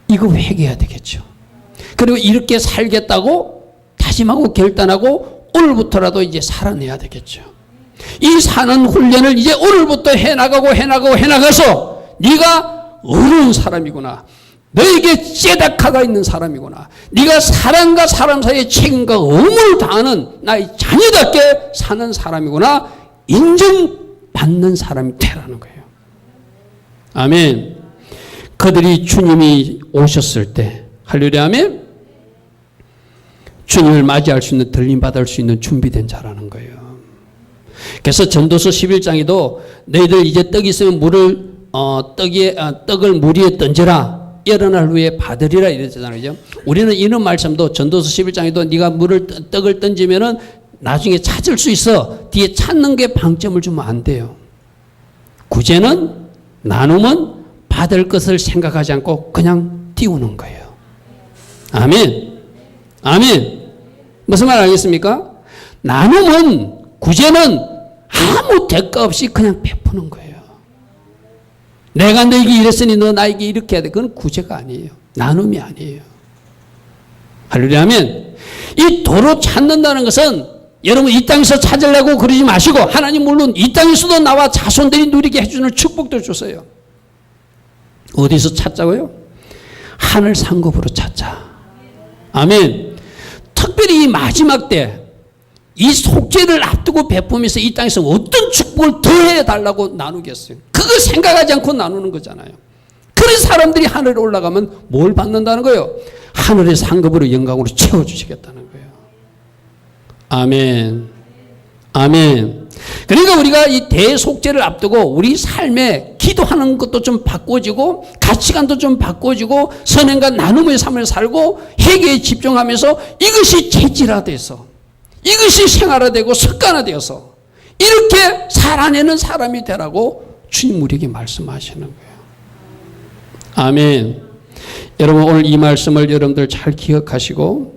이거 회개해야 되겠죠. 그리고 이렇게 살겠다고 다짐하고 결단하고 오늘부터라도 이제 살아내야 되겠죠. 이 사는 훈련을 이제 오늘부터 해나가서 네가 어려운 사람이구나, 너에게 째다카가 있는 사람이구나, 네가 사람과 사람 사이의 책임과 의무를 다하는 나의 자녀답게 사는 사람이구나 인정받는 사람이 되라는 거예요. 아멘. 그들이 주님이 오셨을 때, 할렐루야, 아멘, 주님을 맞이할 수 있는, 들림받을 수 있는 준비된 자라는 거예요. 그래서 전도서 11장에도 너희들 이제 떡이 있으면 떡을 물 위에 던져라, 열어날 후에 받으리라 이랬잖아요. 우리는 이런 말씀도 전도서 11장에도 네가 떡을 던지면은 나중에 찾을 수 있어. 뒤에 찾는 게 방점을 주면 안 돼요. 구제는, 나눔은 받을 것을 생각하지 않고 그냥 띄우는 거예요. 아멘. 아멘. 무슨 말 알겠습니까? 나눔은, 구제는 아무 대가 없이 그냥 베푸는 거예요. 내가 너에게 이랬으니 너 나에게 이렇게 해야 돼. 그건 구제가 아니에요. 나눔이 아니에요. 할렐루야, 아멘. 이 도로 찾는다는 것은 여러분 이 땅에서 찾으려고 그러지 마시고, 하나님 물론 이 땅에서도 나와 자손들이 누리게 해주는 축복도 줬어요. 어디서 찾자고요? 하늘 상급으로 찾자. 아멘. 특별히 이 마지막 때 이 속죄를 앞두고 베푸면서 이 땅에서 어떤 축복을 더해 달라고 나누겠어요. 그거 생각하지 않고 나누는 거잖아요. 그런 사람들이 하늘에 올라가면 뭘 받는다는 거예요? 하늘의 상급으로 영광으로 채워주시겠다는 거예요. 아멘. 아멘. 그러니까 우리가 이 대속죄를 앞두고 우리 삶에 기도하는 것도 좀 바꿔지고, 가치관도 좀 바꿔지고, 선행과 나눔의 삶을 살고, 회개에 집중하면서 이것이 체질화돼서, 이것이 생활화되고 습관화되어서 이렇게 살아내는 사람이 되라고 주님 우리에게 말씀하시는 거예요. 아멘. 여러분 오늘 이 말씀을 여러분들 잘 기억하시고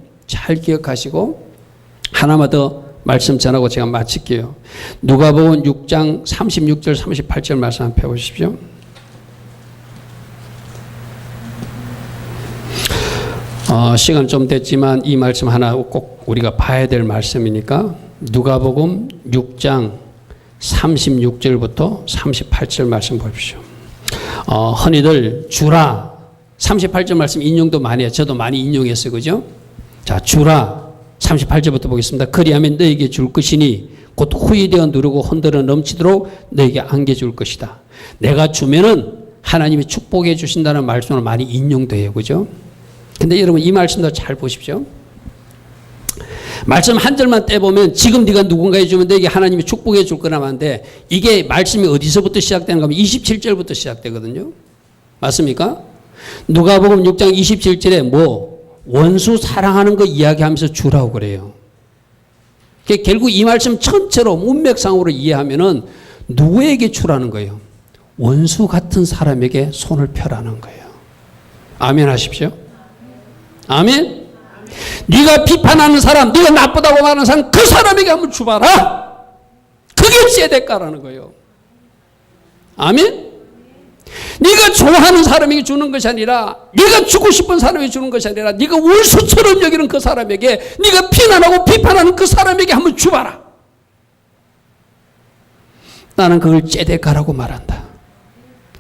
하나만 더 말씀 전하고 제가 마칠게요. 누가복음 6장 36절 38절 말씀 한번 펴보십시오. 시간 좀 됐지만 이 말씀 하나 꼭 우리가 봐야 될 말씀이니까 누가복음 6장 36절부터 38절 말씀 보십시오. 흔히들 주라, 38절 말씀 인용도 많이 해요. 저도 많이 인용했어요. 그죠? 자, 주라 38절부터 보겠습니다. 그리하면 너에게 줄 것이니 곧 후회되어 누르고 흔들어 넘치도록 너에게 안겨줄 것이다. 내가 주면은 하나님이 축복해 주신다는 말씀을 많이 인용돼요. 그죠? 근데 여러분 이 말씀도 잘 보십시오. 말씀 한 절만 떼보면 지금 네가 누군가에 주면 내게 하나님이 축복해 줄 거나 한데 이게 말씀이 어디서부터 시작되는가 하면 27절부터 시작되거든요. 맞습니까? 누가복음 6장 27절에 원수 사랑하는 거 이야기하면서 주라고 그래요. 결국 이 말씀 전체로 문맥상으로 이해하면은 누구에게 주라는 거예요? 원수 같은 사람에게 손을 펴라는 거예요. 아멘 하십시오. 아멘. 네가 비판하는 사람, 네가 나쁘다고 말하는 사람, 그 사람에게 한번 주봐라. 그게 ጼ데까라는 거예요. 아멘. 네가 좋아하는 사람에게 주는 것이 아니라, 네가 주고 싶은 사람에게 주는 것이 아니라, 네가 원수처럼 여기는 그 사람에게, 네가 비난하고 비판하는 그 사람에게 한번 주봐라. 나는 그걸 ጼ데까라고 말한다.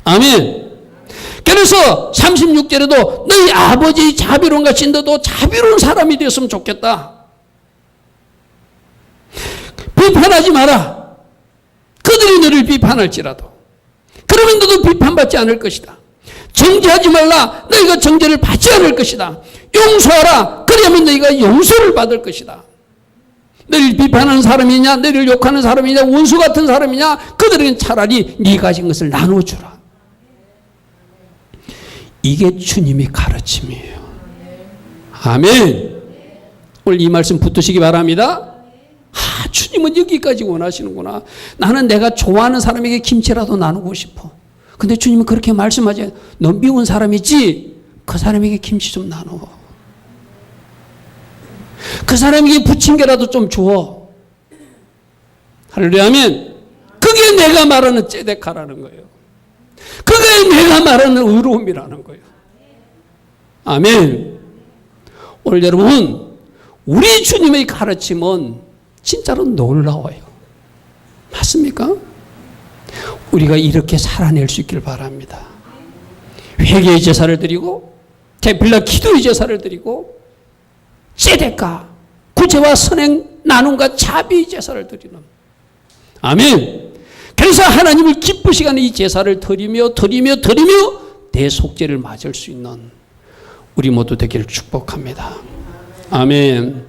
아멘. 그래서 36절에도 너희 아버지 자비로운 같이 너도 자비로운 사람이 되었으면 좋겠다. 비판하지 마라. 그들이 너를 비판할지라도. 그러면 너도 비판받지 않을 것이다. 정죄하지 말라. 너희가 정죄를 받지 않을 것이다. 용서하라. 그러면 너희가 용서를 받을 것이다. 너희를 비판하는 사람이냐, 너희를 욕하는 사람이냐, 원수 같은 사람이냐, 그들은 차라리 네가 가진 것을 나눠주라. 이게 주님의 가르침이에요. 아멘. 오늘 이 말씀 붙드시기 바랍니다. 주님은 여기까지 원하시는구나. 나는 내가 좋아하는 사람에게 김치라도 나누고 싶어. 근데 주님은 그렇게 말씀하지. 너 미운 사람이지? 그 사람에게 김치 좀 나누어. 그 사람에게 부침개라도 좀 주어. 할렐루야. 아멘. 그게 내가 말하는 ጼ데까라는 거예요. 그게 내가 말하는 의로움이라는 거예요. 아멘. 오늘 여러분, 우리 주님의 가르침은 진짜로 놀라워요. 맞습니까? 우리가 이렇게 살아낼 수 있길 바랍니다. 회개의 제사를 드리고, 테필라 기도의 제사를 드리고, ጼ데까, 구제와 선행, 나눔과 자비의 제사를 드리는. 아멘. 그래서 하나님을 기쁘시게 하는 이 제사를 드리며 대속죄를 맞을 수 있는 우리 모두 되기를 축복합니다. 아멘.